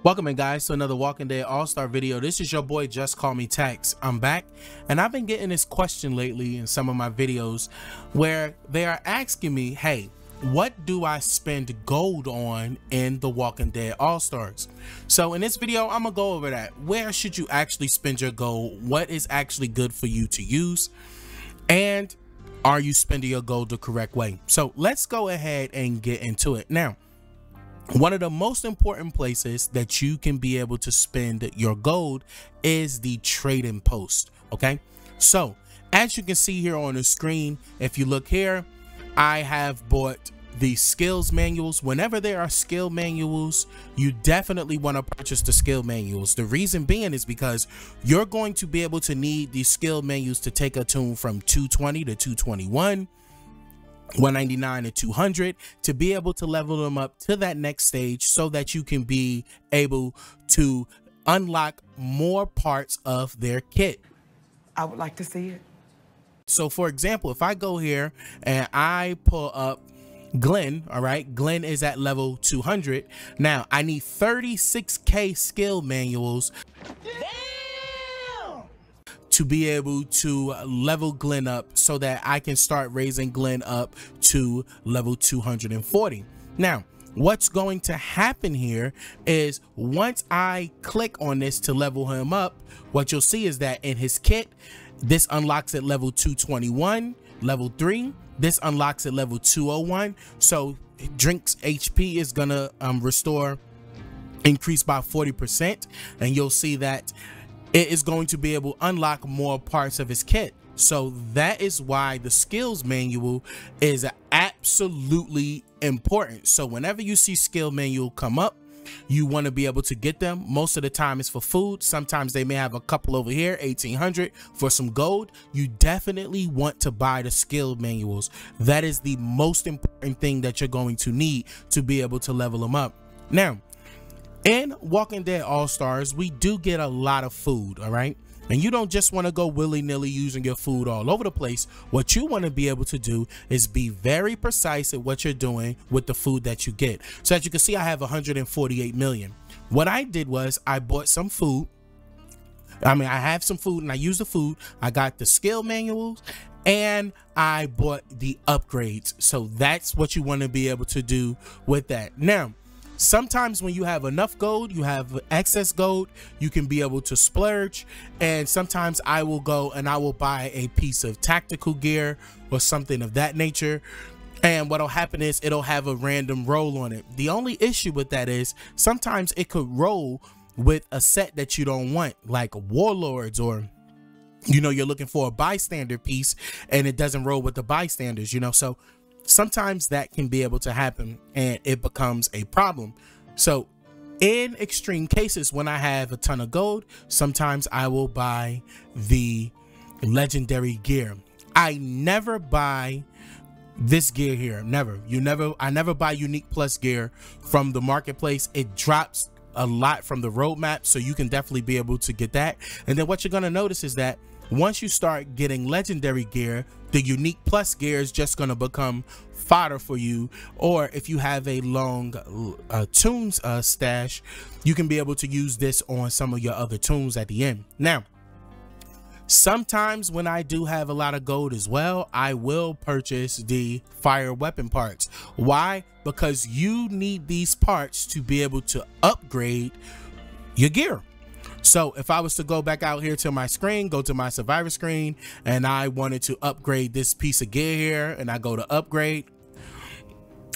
Welcome in, guys, to another Walking Dead All-Star video. This is your boy JustCMTexx. I'm back, and I've been getting this question lately in some of my videos where they are asking me, hey, what do I spend gold on in the Walking Dead All-Stars? So in this video, I'm gonna go over that. Where should you actually spend your gold? What is actually good for you to use? And are you spending your gold the correct way? So let's go ahead and get into it. Now, one of the most important places that you can be able to spend your gold is the trading post. Okay, so as you can see here on the screen, if you look here, I have bought the skills manuals. Whenever there are skill manuals, you definitely want to purchase the skill manuals. The reason being is because you're going to be able to need these skill manuals to take a tune from 220 to 221, 199 to 200 to be able to level them up to that next stage so that you can be able to unlock more parts of their kit. I would like to see it. So for example, if I go here and I pull up Glenn, all right, Glenn is at level 200. Now I need 36k skill manuals to be able to level Glenn up so that I can start raising Glenn up to level 240. Now, what's going to happen here is once I click on this to level him up, what you'll see is that in his kit, this unlocks at level 221, level 3. This unlocks at level 201. So Drink's HP is gonna increase by 40%, and you'll see that it is going to be able to unlock more parts of his kit. So that is why the skills manual is absolutely important. So whenever you see skill manual come up, you want to be able to get them. Most of the time it's for food. Sometimes they may have a couple over here, 1800 for some gold. You definitely want to buy the skill manuals. That is the most important thing that you're going to need to be able to level them up. Now, in Walking Dead All-Stars, we do get a lot of food, all right? And you don't just want to go willy-nilly using your food all over the place. What you want to be able to do is be very precise at what you're doing with the food that you get. So as you can see, I have 148 million. What I did was I bought some food. I have some food and I used the food. I got the skill manuals and I bought the upgrades. So that's what you want to be able to do with that. Now, sometimes when you have enough gold, you have excess gold, you can be able to splurge. And sometimes I will go and I will buy a piece of tactical gear or something of that nature. And what'll happen is it'll have a random roll on it. The only issue with that is sometimes it could roll with a set that you don't want, like warlords, or you know, you're looking for a bystander piece and it doesn't roll with the bystanders, you know. So sometimes that can be able to happen and it becomes a problem. So in extreme cases, when I have a ton of gold, sometimes I will buy the legendary gear. I never buy this gear here. I never buy unique plus gear from the marketplace. It drops a lot from the roadmap, so you can definitely be able to get that. And then what you're going to notice is that once you start getting legendary gear, the unique plus gear is just going to become fodder for you. Or if you have a long tunes stash, you can be able to use this on some of your other tunes at the end. Now, sometimes when I do have a lot of gold as well, I will purchase the fire weapon parts. Why? Because you need these parts to be able to upgrade your gear. So if I was to go back out here to my screen, go to my survivor screen, and I wanted to upgrade this piece of gear here, and I go to upgrade,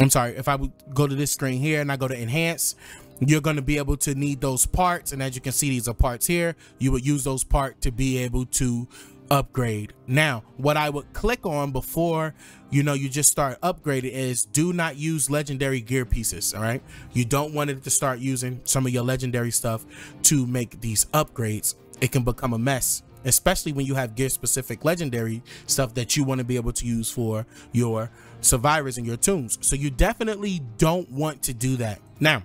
I'm sorry, if I would go to this screen here and I go to enhance, you're going to be able to need those parts. And as you can see, these are parts here. You would use those parts to be able to upgrade. Now, what I would click on before, you know, you just start upgrading is do not use legendary gear pieces. All right, you don't want it to start using some of your legendary stuff to make these upgrades. It can become a mess, especially when you have gear specific legendary stuff that you want to be able to use for your survivors and your tunes. So you definitely don't want to do that. Now,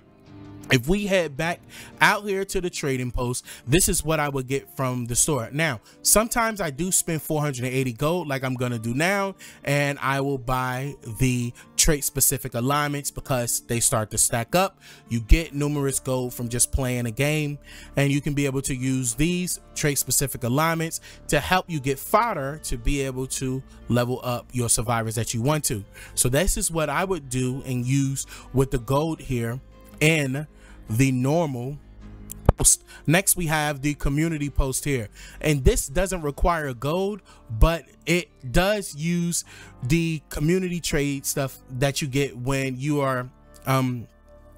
if we head back out here to the trading post, this is what I would get from the store. Now, sometimes I do spend 480 gold like I'm going to do now, and I will buy the trait specific alignments because they start to stack up. You get numerous gold from just playing a game, and you can be able to use these trait specific alignments to help you get fodder to be able to level up your survivors that you want to. So this is what I would do and use with the gold here in the normal post. Next we have the community post here, and this doesn't require gold, but it does use the community trade stuff that you get when you are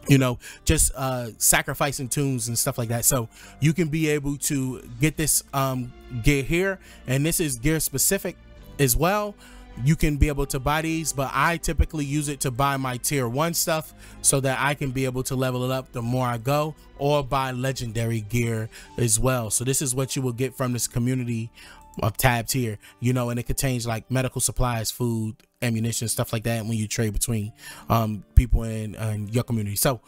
you know, just sacrificing tunes and stuff like that. So you can be able to get this gear here, and this is gear specific as well. You can be able to buy these, but I typically use it to buy my tier 1 stuff so that I can be able to level it up the more I go, or buy legendary gear as well. So this is what you will get from this community of tabs here, you know, and it contains like medical supplies, food, ammunition, stuff like that when you trade between people in your community. So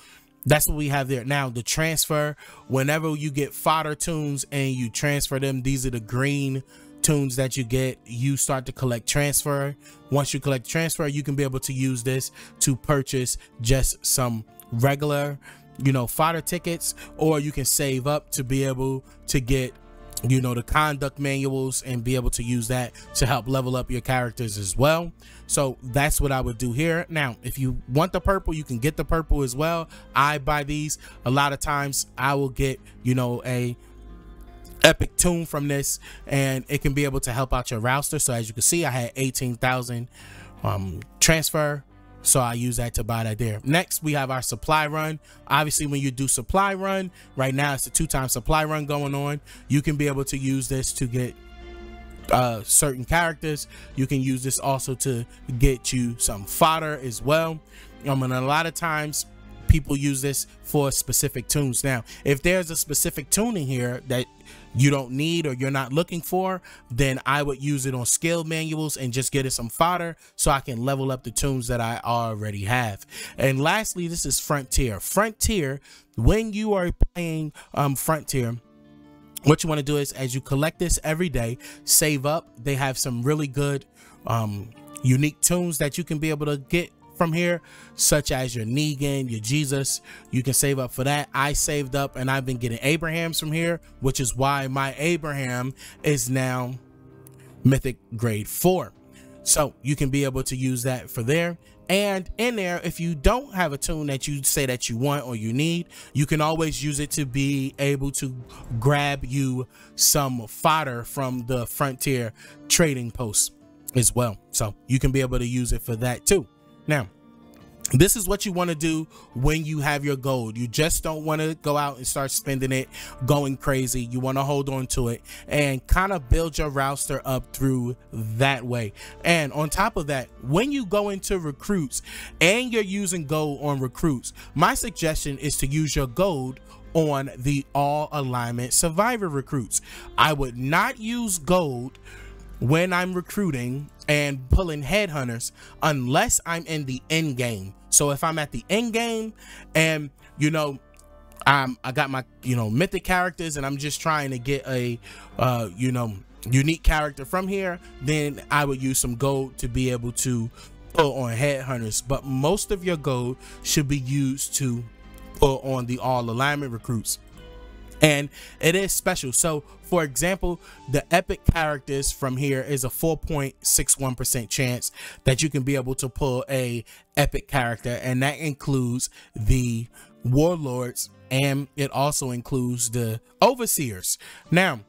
that's what we have there. Now the transfer, whenever you get fodder tunes and you transfer them, these are the green tunes that you get. You start to collect transfer. Once you collect transfer, you can be able to use this to purchase just some regular, you know, fodder tickets, or you can save up to be able to get, you know, the conduct manuals and be able to use that to help level up your characters as well. So that's what I would do here. Now if you want the purple, you can get the purple as well. I buy these a lot of times. I will get, you know, a epic tune from this, and it can be able to help out your roster. So as you can see, I had 18,000 transfer, so I use that to buy that there. Next we have our supply run. Obviously when you do supply run, right now it's a 2-time supply run going on. You can be able to use this to get certain characters. You can use this also to get you some fodder as well. And a lot of times people use this for specific tunes. Now if there's a specific tune in here that you don't need or you're not looking for, then I would use it on skill manuals and just get it some fodder so I can level up the tunes that I already have. And lastly, this is Frontier. Frontier, when you are playing Frontier, what you want to do is, as you collect this every day, save up. They have some really good unique tunes that you can be able to get from here, such as your Negan, your Jesus. You can save up for that. I saved up and I've been getting Abrahams from here, which is why my Abraham is now mythic grade 4. So you can be able to use that for there. And in there, if you don't have a tune that you say that you want or you need, you can always use it to be able to grab you some fodder from the Frontier trading post as well. So you can be able to use it for that too. Now, this is what you want to do when you have your gold. You just don't want to go out and start spending it, going crazy. You want to hold on to it and kind of build your roster up through that way. And on top of that, when you go into recruits and you're using gold on recruits, my suggestion is to use your gold on the all alignment survivor recruits. I would not use gold when I'm recruiting and pulling headhunters unless I'm in the end game. So if I'm at the end game and, you know, I got my, you know, mythic characters and I'm just trying to get a you know, unique character from here, then I would use some gold to be able to pull on headhunters. But most of your gold should be used to pull on the all alignment recruits. And it is special. So for example, the epic characters from here is a 4.61% chance that you can be able to pull a epic character, and that includes the warlords and it also includes the overseers. Now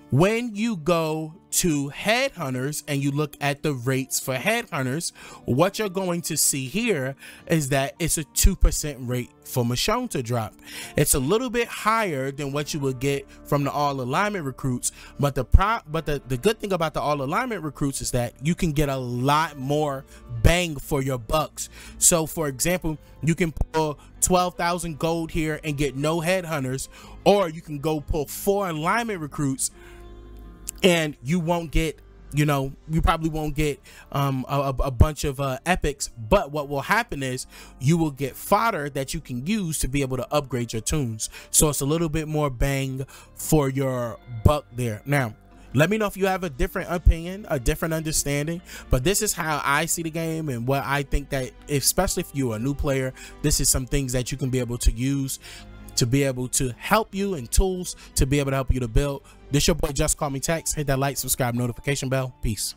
when you go to headhunters and you look at the rates for headhunters, what you're going to see here is that it's a 2% rate for Michonne to drop. It's a little bit higher than what you would get from the all alignment recruits, but the good thing about the all alignment recruits is that you can get a lot more bang for your bucks. So for example, you can pull 12,000 gold here and get no headhunters, or you can go pull 4 alignment recruits and you won't get, you know, you probably won't get a bunch of epics, but what will happen is you will get fodder that you can use to be able to upgrade your tunes. So it's a little bit more bang for your buck there. Now Let me know if you have a different opinion, a different understanding, but this is how I see the game and what I think that, especially if you're a new player, this is some things that you can be able to use to be able to help you, and tools to be able to help you to build. This your boy JustCMTexx. Hit that like, subscribe, notification bell. Peace.